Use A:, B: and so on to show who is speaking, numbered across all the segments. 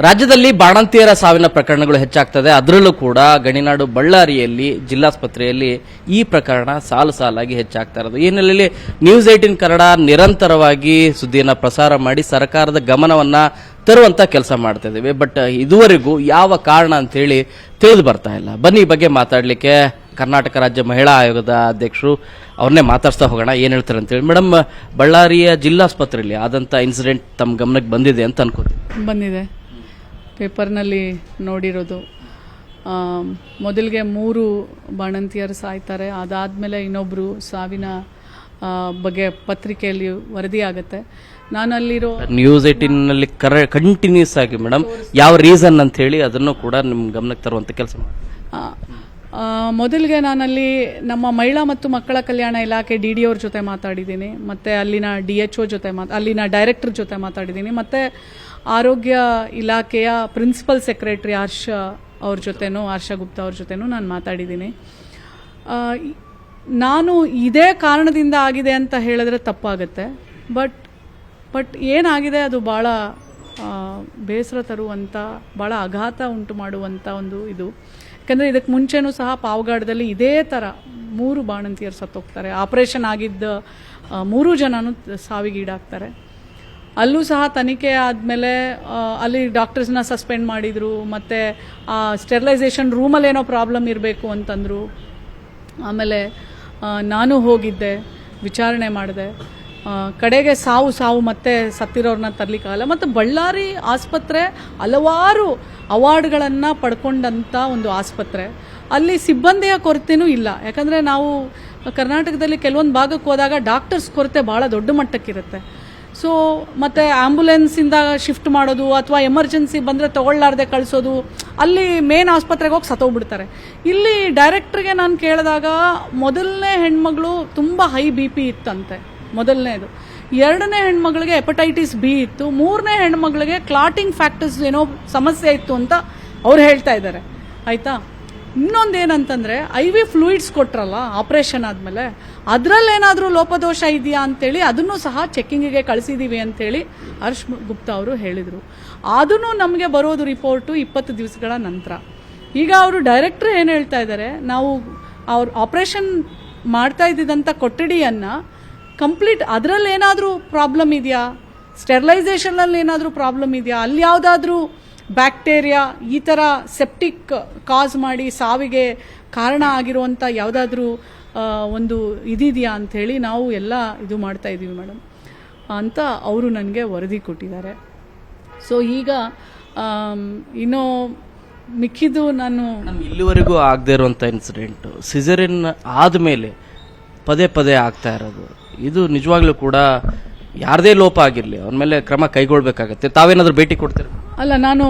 A: ರಾಜ್ಯದಲ್ಲಿ ಬಾಣಂತಿಯರ ಸಾವಿನ ಪ್ರಕರಣಗಳು ಹೆಚ್ಚಾಗ್ತದೆ. ಅದರಲ್ಲೂ ಕೂಡ ಗಣಿನಾಡು ಬಳ್ಳಾರಿಯಲ್ಲಿ ಜಿಲ್ಲಾಸ್ಪತ್ರೆಯಲ್ಲಿ ಈ ಪ್ರಕರಣ ಸಾಲಾಗಿ ಹೆಚ್ಚಾಗ್ತಾ ಇರೋದು. ಈ ಹಿನ್ನೆಲೆಯಲ್ಲಿ ನ್ಯೂಸ್ 18 ಕನ್ನಡ ನಿರಂತರವಾಗಿ ಸುದ್ದಿಯನ್ನ ಪ್ರಸಾರ ಮಾಡಿ ಸರ್ಕಾರದ ಗಮನವನ್ನ ತರುವಂತ ಕೆಲಸ ಮಾಡ್ತಾ ಇದ್ದೀವಿ. ಬಟ್ ಇದುವರೆಗೂ ಯಾವ ಕಾರಣ ಅಂತ ಹೇಳಿ ತಿಳಿದು ಬರ್ತಾ ಇಲ್ಲ. ಬನ್ನಿ ಈ ಬಗ್ಗೆ ಮಾತಾಡ್ಲಿಕ್ಕೆ ಕರ್ನಾಟಕ ರಾಜ್ಯ ಮಹಿಳಾ ಆಯೋಗದ ಅಧ್ಯಕ್ಷರು ಅವ್ರನ್ನೇ ಮಾತಾಡ್ಸ್ತಾ ಹೋಗೋಣ. ಏನ್ ಹೇಳ್ತಾರೆ ಅಂತ ಹೇಳಿ. ಮೇಡಮ್, ಬಳ್ಳಾರಿಯ ಜಿಲ್ಲಾಸ್ಪತ್ರೆಯಲ್ಲಿ ಆದಂತ ಇನ್ಸಿಡೆಂಟ್ ತಮ್ಮ ಗಮನಕ್ಕೆ ಬಂದಿದೆ ಅಂತ ಅನ್ಕೋತೀನಿ.
B: ಬಂದಿದೆ, ಪೇಪರ್ನಲ್ಲಿ ನೋಡಿರೋದು. ಮೊದಲಿಗೆ 3 ಬಾಣಂತಿಯರು ಸಾಯ್ತಾರೆ, ಅದಾದಮೇಲೆ ಇನ್ನೊಬ್ಬರು ಸಾವಿನ ಬಗ್ಗೆ ಪತ್ರಿಕೆಯಲ್ಲಿ ವರದಿ ಆಗುತ್ತೆ. ನಾನು ಅಲ್ಲಿರೋ
A: ನ್ಯೂಸ್ 18ನಲ್ಲಿ ಕಂಟಿನ್ಯೂಸ್ ಆಗಿ ಮೇಡಮ್ ಯಾವ ರೀಸನ್ ಅಂತ ಹೇಳಿ ಅದನ್ನು ಕೂಡ ನಿಮ್ಮ ಗಮನಕ್ಕೆ ತರುವಂತ ಕೆಲಸ ಮಾಡಿ.
B: ಮೊದಲಿಗೆ ನಾನಲ್ಲಿ ನಮ್ಮ ಮಹಿಳಾ ಮತ್ತು ಮಕ್ಕಳ ಕಲ್ಯಾಣ ಇಲಾಖೆ DD ಅವ್ರ ಜೊತೆ ಮಾತಾಡಿದ್ದೀನಿ, ಮತ್ತೆ ಅಲ್ಲಿನ DHO ಜೊತೆ ಅಲ್ಲಿನ ಡೈರೆಕ್ಟರ್ ಜೊತೆ ಮಾತಾಡಿದ್ದೀನಿ, ಮತ್ತೆ ಆರೋಗ್ಯ ಇಲಾಖೆಯ ಪ್ರಿನ್ಸಿಪಲ್ ಸೆಕ್ರೆಟರಿ ಅವ್ರ ಜೊತೆನೂ, ಹರ್ಷ ಗುಪ್ತಾ ಅವ್ರ ಜೊತೆನೂ ನಾನು ಮಾತಾಡಿದ್ದೀನಿ. ನಾನು ಇದೇ ಕಾರಣದಿಂದ ಆಗಿದೆ ಅಂತ ಹೇಳಿದ್ರೆ ತಪ್ಪಾಗುತ್ತೆ. ಬಟ್ ಏನಾಗಿದೆ ಅದು ಭಾಳ ಬೇಸರ ತರುವಂಥ, ಭಾಳ ಆಘಾತ ಉಂಟು ಮಾಡುವಂಥ ಒಂದು ಇದು. ಯಾಕಂದರೆ ಇದಕ್ಕೆ ಮುಂಚೆನೂ ಸಹ ಪಾವಗಡದಲ್ಲಿ ಇದೇ ಥರ 3 ಬಾಣಂತಿಯರು ಸತ್ತೋಗ್ತಾರೆ. ಆಪರೇಷನ್ ಆಗಿದ್ದ 3 ಜನನೂ ಸಾವಿಗೀಡಾಗ್ತಾರೆ. ಅಲ್ಲೂ ಸಹ ತನಿಖೆ ಆದಮೇಲೆ ಅಲ್ಲಿ ಡಾಕ್ಟರ್ಸ್ನ ಸಸ್ಪೆಂಡ್ ಮಾಡಿದರು, ಮತ್ತು ಆ ಸ್ಟೆರಿಲೈಸೇಷನ್ ರೂಮಲ್ಲಿ ಏನೋ ಪ್ರಾಬ್ಲಮ್ ಇರಬೇಕು ಅಂತಂದರು. ಆಮೇಲೆ ನಾನು ಹೋಗಿದ್ದೆ, ವಿಚಾರಣೆ ಮಾಡಿದೆ. ಕಡೆಗೆ ಸಾವು ಮತ್ತೆ ಸತ್ತಿರೋರನ್ನ ತರಲಿಕ್ಕಾಗಲ್ಲ. ಮತ್ತು ಬಳ್ಳಾರಿ ಆಸ್ಪತ್ರೆ ಹಲವಾರು ಅವಾರ್ಡ್ಗಳನ್ನು ಪಡ್ಕೊಂಡಂಥ ಒಂದು ಆಸ್ಪತ್ರೆ. ಅಲ್ಲಿ ಸಿಬ್ಬಂದಿಯ ಕೊರತೆನೂ ಇಲ್ಲ. ಯಾಕಂದರೆ ನಾವು ಕರ್ನಾಟಕದಲ್ಲಿ ಕೆಲವೊಂದು ಭಾಗಕ್ಕೆ ಹೋದಾಗ ಡಾಕ್ಟರ್ಸ್ ಕೊರತೆ ಭಾಳ ದೊಡ್ಡ ಮಟ್ಟಕ್ಕಿರುತ್ತೆ. ಸೊ ಮತ್ತು ಆ್ಯಂಬುಲೆನ್ಸಿಂದ ಶಿಫ್ಟ್ ಮಾಡೋದು ಅಥವಾ ಎಮರ್ಜೆನ್ಸಿ ಬಂದರೆ ತಗೊಳ್ಳಾರ್ದೆ ಕಳಿಸೋದು, ಅಲ್ಲಿ ಮೇನ್ ಆಸ್ಪತ್ರೆಗೆ ಹೋಗಿ ಸತ್ತೋಗ್ಬಿಡ್ತಾರೆ. ಇಲ್ಲಿ ಡೈರೆಕ್ಟ್ರಿಗೆ ನಾನು ಕೇಳಿದಾಗ ಮೊದಲನೇ ಹೆಣ್ಮಗಳು ತುಂಬ ಹೈ BP ಇತ್ತಂತೆ, ಮೊದಲನೇದು. 2ನೇ ಹೆಣ್ಮಗಳಿಗೆ ಹೆಪಟೈಟಿಸ್ B ಇತ್ತು. 3ನೇ ಹೆಣ್ಮಗಳಿಗೆ ಕ್ಲಾಟಿಂಗ್ ಫ್ಯಾಕ್ಟರ್ಸ್ ಏನೋ ಸಮಸ್ಯೆ ಇತ್ತು ಅಂತ ಅವ್ರು ಹೇಳ್ತಾ ಇದ್ದಾರೆ. ಆಯಿತಾ, ಇನ್ನೊಂದೇನಂತಂದರೆ IV ಫ್ಲೂಯಿಡ್ಸ್ ಕೊಟ್ರಲ್ಲ ಆಪರೇಷನ್ ಆದಮೇಲೆ, ಅದರಲ್ಲೇನಾದರೂ ಲೋಪದೋಷ ಇದೆಯಾ ಅಂತೇಳಿ ಅದನ್ನು ಸಹ ಚೆಕ್ಕಿಂಗಿಗೆ ಕಳಿಸಿದ್ದೀವಿ ಅಂತೇಳಿ ಹರ್ಷ್ ಗುಪ್ತಾ ಅವರು ಹೇಳಿದರು. ಅದನ್ನು ನಮಗೆ ಬರೋದು ರಿಪೋರ್ಟು 20 ದಿವಸಗಳ ನಂತರ. ಈಗ ಅವರು ಡೈರೆಕ್ಟ್ರ್ ಏನು ಹೇಳ್ತಾ ಇದ್ದಾರೆ, ನಾವು ಅವ್ರು ಆಪರೇಷನ್ ಮಾಡ್ತಾ ಇದ್ದಿದ್ದಂಥ ಕೊಠಡಿಯನ್ನು ಕಂಪ್ಲೀಟ್ ಅದರಲ್ಲಿ ಏನಾದರೂ ಪ್ರಾಬ್ಲಮ್ ಇದೆಯಾ, ಸ್ಟೆರಿಲೈಸೇಷನಲ್ಲಿ ಏನಾದರೂ ಪ್ರಾಬ್ಲಮ್ ಇದೆಯಾ, ಅಲ್ಲಿ ಯಾವುದಾದ್ರೂ ಬ್ಯಾಕ್ಟೀರಿಯಾ ಈ ಥರ ಸೆಪ್ಟಿಕ್ ಕಾಸ್ ಮಾಡಿ ಸಾವಿಗೆ ಕಾರಣ ಆಗಿರುವಂಥ ಯಾವುದಾದ್ರೂ ಒಂದು ಇದಿದೆಯಾ ಅಂಥೇಳಿ ನಾವು ಎಲ್ಲ ಇದು ಮಾಡ್ತಾ ಇದ್ದೀವಿ ಮೇಡಮ್ ಅಂತ ಅವರು ನನಗೆ ವರದಿ ಕೊಟ್ಟಿದ್ದಾರೆ. ಸೊ ಈಗ ಇನ್ನೂ ಮಿಕ್ಕಿದ್ದು ನಾನು
A: ಇಲ್ಲಿವರೆಗೂ ಆಗದೆ ಇರುವಂಥ ಇನ್ಸಿಡೆಂಟ್ ಸಿಸರಿನ್ ಆದಮೇಲೆ ಪದೇ ಆಗ್ತಾ ಇರೋದು, ಇದು ನಿಜವಾಗ್ಲೂ ಕೂಡ ಯಾರದೇ ಲೋಪ ಆಗಿರಲಿ ಅವ್ರ ಮೇಲೆ ಕ್ರಮ ಕೈಗೊಳ್ಬೇಕಾಗತ್ತೆ. ತಾವೇನಾದರೂ ಭೇಟಿ ಕೊಡ್ತೀರಾ?
B: ಅಲ್ಲ, ನಾನು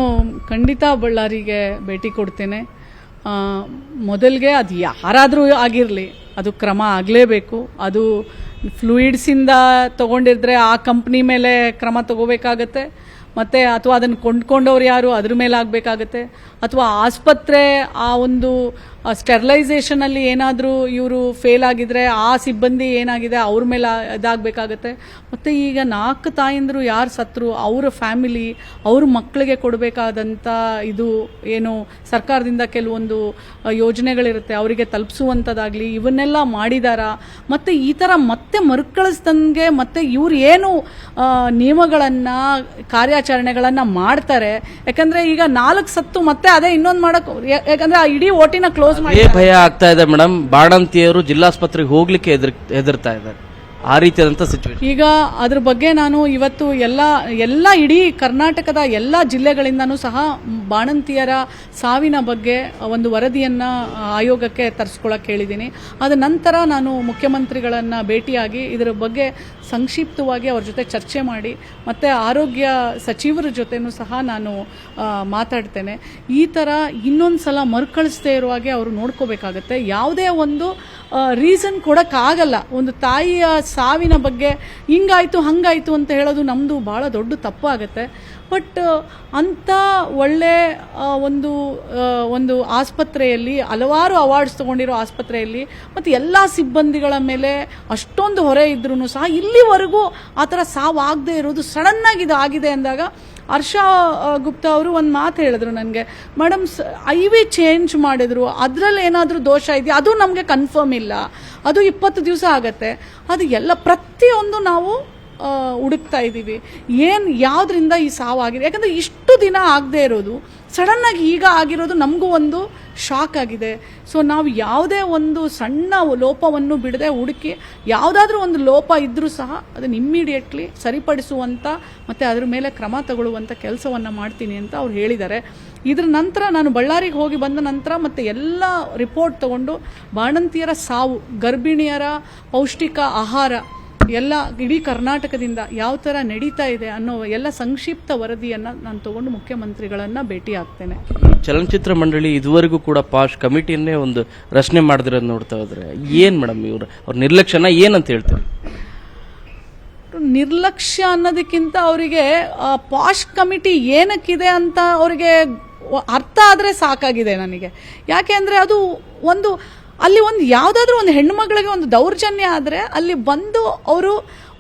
B: ಖಂಡಿತ ಬಳ್ಳಾರಿಗೆ ಭೇಟಿ ಕೊಡ್ತೇನೆ. ಮೊದಲಿಗೆ ಅದು ಯಾರಾದರೂ ಆಗಿರಲಿ ಅದು ಕ್ರಮ ಆಗಲೇಬೇಕು. ಅದು ಫ್ಲೂಯಿಡ್ಸಿಂದ ತೊಗೊಂಡಿದ್ರೆ ಆ ಕಂಪ್ನಿ ಮೇಲೆ ಕ್ರಮ ತಗೋಬೇಕಾಗತ್ತೆ, ಮತ್ತು ಅಥವಾ ಅದನ್ನು ಕೊಂಡ್ಕೊಂಡವ್ರು ಯಾರು ಅದ್ರ ಮೇಲೆ ಆಗಬೇಕಾಗತ್ತೆ, ಅಥವಾ ಆಸ್ಪತ್ರೆ ಆ ಒಂದು ಸ್ಟೆರಿಲೈಸೇಷನಲ್ಲಿ ಏನಾದರೂ ಇವರು ಫೇಲ್ ಆಗಿದ್ರೆ ಆ ಸಿಬ್ಬಂದಿ ಏನಾಗಿದೆ ಅವ್ರ ಮೇಲೆ ಇದಾಗಬೇಕಾಗತ್ತೆ. ಮತ್ತು ಈಗ 4 ತಾಯಂದಿರು ಯಾರು ಸತ್ರು ಅವರ ಫ್ಯಾಮಿಲಿ, ಅವ್ರ ಮಕ್ಕಳಿಗೆ ಕೊಡಬೇಕಾದಂಥ ಇದು ಏನು ಸರ್ಕಾರದಿಂದ ಕೆಲವೊಂದು ಯೋಜನೆಗಳಿರುತ್ತೆ ಅವರಿಗೆ ತಲುಪಿಸುವಂಥದ್ದಾಗಲಿ ಇವನ್ನೆಲ್ಲ ಮಾಡಿದಾರಾ, ಮತ್ತು ಈ ಥರ ಮತ್ತೆ ಮರುಕಳಿಸ್ದಂಗೆ ಮತ್ತೆ ಇವ್ರು ಏನು ನಿಯಮಗಳನ್ನು ಕಾರ್ಯಾಚರಣೆಗಳನ್ನು ಮಾಡ್ತಾರೆ. ಯಾಕಂದರೆ ಈಗ 4 ಸತ್ತು ಮತ್ತೆ ಅದೇ ಇನ್ನೊಂದು ಮಾಡೋಕ್ಕೆ, ಯಾಕಂದರೆ ಆ ಇಡೀ ಓಟಿನ ಕ್ಲೋಸ್ ಮಾಡಿ
A: ಭಯ ಆಗ್ತಾ ಇದೆ ಮೇಡಮ್. ಬಾಣಂತಿಯರು ಜಿಲ್ಲಾಸ್ಪತ್ರೆಗೆ ಹೋಗ್ಲಿಕ್ಕೆ ಹೆದರ್ತಾ ಇದ್ದಾರೆ, ಆ ರೀತಿಯಾದಂಥ ಸಿಚುವೇಶನ್.
B: ಈಗ ಅದ್ರ ಬಗ್ಗೆ ನಾನು ಇವತ್ತು ಎಲ್ಲ ಇಡೀ ಕರ್ನಾಟಕದ ಎಲ್ಲ ಜಿಲ್ಲೆಗಳಿಂದನೂ ಸಹ ಬಾಣಂತಿಯರ ಸಾವಿನ ಬಗ್ಗೆ ಒಂದು ವರದಿಯನ್ನು ಆಯೋಗಕ್ಕೆ ತರಿಸ್ಕೊಳ್ಳೋಕೆ ಹೇಳಿದ್ದೀನಿ. ಅದ ನಂತರ ನಾನು ಮುಖ್ಯಮಂತ್ರಿಗಳನ್ನು ಭೇಟಿಯಾಗಿ ಇದರ ಬಗ್ಗೆ ಸಂಕ್ಷಿಪ್ತವಾಗಿ ಅವ್ರ ಜೊತೆ ಚರ್ಚೆ ಮಾಡಿ ಮತ್ತು ಆರೋಗ್ಯ ಸಚಿವರ ಜೊತೆನೂ ಸಹ ನಾನು ಮಾತಾಡ್ತೇನೆ. ಈ ಥರ ಇನ್ನೊಂದು ಸಲ ಮರುಕಳಿಸದೇ ಇರೋ ಹಾಗೆ ಅವರು ನೋಡ್ಕೋಬೇಕಾಗತ್ತೆ. ಯಾವುದೇ ಒಂದು ರೀಸನ್ ಕೊಡೋಕ್ಕಾಗಲ್ಲ. ಒಂದು ತಾಯಿಯ ಸಾವಿನ ಬಗ್ಗೆ ಹಿಂಗಾಯಿತು ಹಂಗಾಯಿತು ಅಂತ ಹೇಳೋದು ನಮ್ಮದು ಭಾಳ ದೊಡ್ಡ ತಪ್ಪಾಗತ್ತೆ. ಬಟ್ ಅಂಥ ಒಳ್ಳೆ ಒಂದು ಆಸ್ಪತ್ರೆಯಲ್ಲಿ ಹಲವಾರು ಅವಾರ್ಡ್ಸ್ ತೊಗೊಂಡಿರೋ ಆಸ್ಪತ್ರೆಯಲ್ಲಿ ಮತ್ತು ಎಲ್ಲ ಸಿಬ್ಬಂದಿಗಳ ಮೇಲೆ ಅಷ್ಟೊಂದು ಹೊರೆ ಇದ್ರೂ ಸಹ ಇಲ್ಲಿವರೆಗೂ ಆ ಥರ ಸಾವು ಆಗದೆ ಇರೋದು, ಸಡನ್ನಾಗಿ ಇದು ಆಗಿದೆ ಅಂದಾಗ ಹರ್ಷ ಗುಪ್ತಾ ಅವರು ಒಂದು ಮಾತು ಹೇಳಿದ್ರು ನನಗೆ, ಮೇಡಮ್ IV ಚೇಂಜ್ ಮಾಡಿದ್ರು, ಅದರಲ್ಲಿ ಏನಾದರೂ ದೋಷ ಇದೆಯಾ, ಅದು ನಮಗೆ ಕನ್ಫರ್ಮ್ ಇಲ್ಲ, ಅದು 20 ದಿವಸ ಆಗತ್ತೆ, ಅದು ಎಲ್ಲ ಪ್ರತಿಯೊಂದು ನಾವು ಹುಡುಕ್ತಾ ಇದ್ದೀವಿ, ಯಾವುದರಿಂದ ಈ ಸಾವಾಗಿದೆ. ಯಾಕಂದರೆ ಇಷ್ಟು ದಿನ ಆಗದೆ ಇರೋದು ಸಡನ್ನಾಗಿ ಈಗ ಆಗಿರೋದು ನಮಗೂ ಒಂದು ಶಾಕ್ ಆಗಿದೆ. ಸೊ ನಾವು ಯಾವುದೇ ಒಂದು ಸಣ್ಣ ಲೋಪವನ್ನು ಬಿಡದೆ ಹುಡುಕಿ, ಯಾವುದಾದ್ರೂ ಒಂದು ಲೋಪ ಇದ್ದರೂ ಸಹ ಅದನ್ನು ಇಮ್ಮಿಡಿಯೇಟ್ಲಿ ಸರಿಪಡಿಸುವಂಥ ಮತ್ತು ಅದ್ರ ಮೇಲೆ ಕ್ರಮ ತಗೊಳ್ಳುವಂಥ ಕೆಲಸವನ್ನು ಮಾಡ್ತೀನಿ ಅಂತ ಅವ್ರು ಹೇಳಿದ್ದಾರೆ. ಇದ್ರ ನಂತರ ನಾನು ಬಳ್ಳಾರಿಗೆ ಹೋಗಿ ಬಂದ ನಂತರ ಮತ್ತು ಎಲ್ಲ ರಿಪೋರ್ಟ್ ತಗೊಂಡು ಬಾಣಂತಿಯರ ಸಾವು, ಗರ್ಭಿಣಿಯರ ಪೌಷ್ಟಿಕ ಆಹಾರ ಎಲ್ಲ ಇಡೀ ಕರ್ನಾಟಕದಿಂದ ಯಾವ ಥರ ನಡೀತಾ ಇದೆ ಅನ್ನೋ ಎಲ್ಲ ಸಂಕ್ಷಿಪ್ತ ವರದಿಯನ್ನು ನಾನು ತಗೊಂಡು ಮುಖ್ಯಮಂತ್ರಿಗಳನ್ನು ಭೇಟಿ ಆಗ್ತೇನೆ.
A: ಚಲನಚಿತ್ರ ಮಂಡಳಿ ಇದುವರೆಗೂ ಕೂಡ ಪಾಶ್ ಕಮಿಟಿಯನ್ನೇ ಒಂದು ರಚನೆ ಮಾಡಿದಿರೋದು ನೋಡ್ತಾ ಹೋದ್ರೆ ಏನು ಮೇಡಮ್ ಅವ್ರ ನಿರ್ಲಕ್ಷ್ಯನ ಏನಂತ ಹೇಳ್ತಾರೆ?
B: ನಿರ್ಲಕ್ಷ್ಯ ಅನ್ನೋದಕ್ಕಿಂತ ಅವರಿಗೆ ಪಾಶ್ ಕಮಿಟಿ ಏನಕ್ಕಿದೆ ಅಂತ ಅವರಿಗೆ ಅರ್ಥ ಆದರೆ ಸಾಕಾಗಿದೆ ನನಗೆ. ಯಾಕೆ ಅಂದರೆ ಅದು ಅಲ್ಲಿ ಯಾವುದಾದ್ರೂ ಒಂದು ಹೆಣ್ಣುಮಗಳಿಗೆ ಒಂದು ದೌರ್ಜನ್ಯ ಆದರೆ ಅಲ್ಲಿ ಬಂದು ಅವರು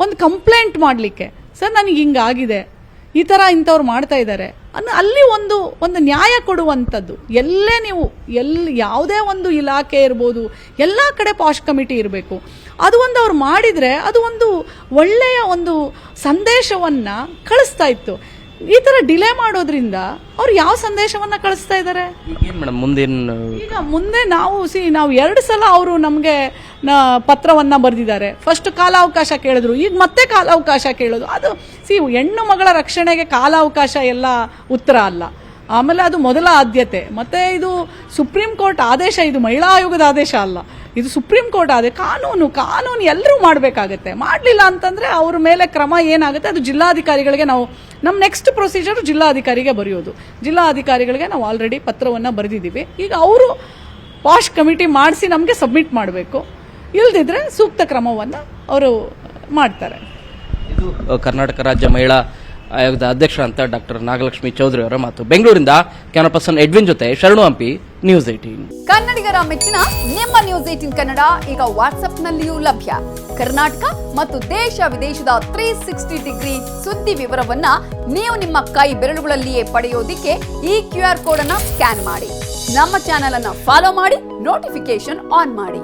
B: ಒಂದು ಕಂಪ್ಲೇಂಟ್ ಮಾಡಲಿಕ್ಕೆ, ಸರ್ ನನಗೆ ಹಿಂಗಾಗಿದೆ, ಈ ಥರ ಇಂಥವ್ರು ಮಾಡ್ತಾ ಇದ್ದಾರೆ ಅಲ್ಲಿ ಒಂದು ನ್ಯಾಯ ಕೊಡುವಂಥದ್ದು. ನೀವು ಯಾವುದೇ ಒಂದು ಇಲಾಖೆ ಇರ್ಬೋದು, ಎಲ್ಲ ಕಡೆ ಪಾಶ್ ಕಮಿಟಿ ಇರಬೇಕು. ಅದು ಅವ್ರು ಮಾಡಿದರೆ ಅದು ಒಂದು ಒಳ್ಳೆಯ ಒಂದು ಸಂದೇಶವನ್ನು ಕಳಿಸ್ತಾ ಇತ್ತು. ಈ ಥರ ಡಿಲೇ ಮಾಡೋದ್ರಿಂದ ಅವ್ರು ಯಾವ ಸಂದೇಶವನ್ನು ಕಳಿಸ್ತಾ ಇದ್ದಾರೆ? ಈಗ ಮುಂದೆ ನಾವು 2 ಸಲ ಅವರು ನಮಗೆ ಪತ್ರವನ್ನು ಬರೆದಿದ್ದಾರೆ. ಫಸ್ಟ್ ಕಾಲಾವಕಾಶ ಕೇಳಿದ್ರು, ಈಗ ಮತ್ತೆ ಕಾಲಾವಕಾಶ ಕೇಳೋದು. ಅದು ಹೆಣ್ಣು ಮಗಳ ರಕ್ಷಣೆಗೆ ಕಾಲಾವಕಾಶ ಎಲ್ಲ ಉತ್ತರ ಅಲ್ಲ. ಆಮೇಲೆ ಅದು ಮೊದಲ ಆದ್ಯತೆ. ಮತ್ತೆ ಇದು ಸುಪ್ರೀಂ ಕೋರ್ಟ್ ಆದೇಶ, ಇದು ಮಹಿಳಾ ಆಯೋಗದ ಆದೇಶ ಅಲ್ಲ, ಇದು ಸುಪ್ರೀಂ ಕೋರ್ಟ್ ಆದೇಶ. ಕಾನೂನು ಎಲ್ಲರೂ ಮಾಡಬೇಕಾಗತ್ತೆ. ಮಾಡಲಿಲ್ಲ ಅಂತಂದ್ರೆ ಅವ್ರ ಮೇಲೆ ಕ್ರಮ ಏನಾಗುತ್ತೆ ಅದು ಜಿಲ್ಲಾಧಿಕಾರಿಗಳಿಗೆ ನಮ್ಮ ನೆಕ್ಸ್ಟ್ ಪ್ರೊಸೀಜರ್ ಜಿಲ್ಲಾಧಿಕಾರಿಗೆ ಬರೆಯೋದು. ಜಿಲ್ಲಾಧಿಕಾರಿಗಳಿಗೆ ನಾವು ಆಲ್ರೆಡಿ ಪತ್ರವನ್ನು ಬರೆದಿದ್ದೀವಿ. ಈಗ ಅವರು ಪಾಶ್ ಕಮಿಟಿ ಮಾಡಿಸಿ ನಮಗೆ ಸಬ್ಮಿಟ್ ಮಾಡಬೇಕು, ಇಲ್ದಿದ್ರೆ ಸೂಕ್ತ ಕ್ರಮವನ್ನು ಅವರು ಮಾಡ್ತಾರೆ.
A: ಇದು ಕರ್ನಾಟಕ ರಾಜ್ಯ ಮಹಿಳಾ ಆಯೋಗದ ಅಧ್ಯಕ್ಷ ಅಂತ ಡಾಕ್ಟರ್ ನಾಗಲಕ್ಷ್ಮಿ ಚೌಧರಿ ಅವರ ಮಾತು. ಬೆಂಗಳೂರಿಂದ ಕ್ಯಾಮರಾ ಪರ್ಸನ್ ಎಡ್ವಿನ್ ಜೊತೆ ಶರಣು ಹಂಪಿ, ನ್ಯೂಸ್ 18.
C: ಕನ್ನಡಿಗರ ಮೆಚ್ಚಿನ ನಿಮ್ಮ ನ್ಯೂಸ್ 18 ಕನ್ನಡ ಈಗ ವಾಟ್ಸ್ಆಪ್ನಲ್ಲಿಯೂ ಲಭ್ಯ. ಕರ್ನಾಟಕ ಮತ್ತು ದೇಶ ವಿದೇಶದ 360 ಡಿಗ್ರಿ ಸುದ್ದಿ ವಿವರವನ್ನ ನೀವು ನಿಮ್ಮ ಕೈ ಬೆರಳುಗಳಲ್ಲಿಯೇ ಪಡೆಯೋದಿಕ್ಕೆ ಈ QR ಕೋಡ್ ಅನ್ನ ಸ್ಕ್ಯಾನ್ ಮಾಡಿ. ನಮ್ಮ ಚಾನೆಲ್ ಅನ್ನ ಫಾಲೋ ಮಾಡಿ, ನೋಟಿಫಿಕೇಶನ್ ಆನ್ ಮಾಡಿ.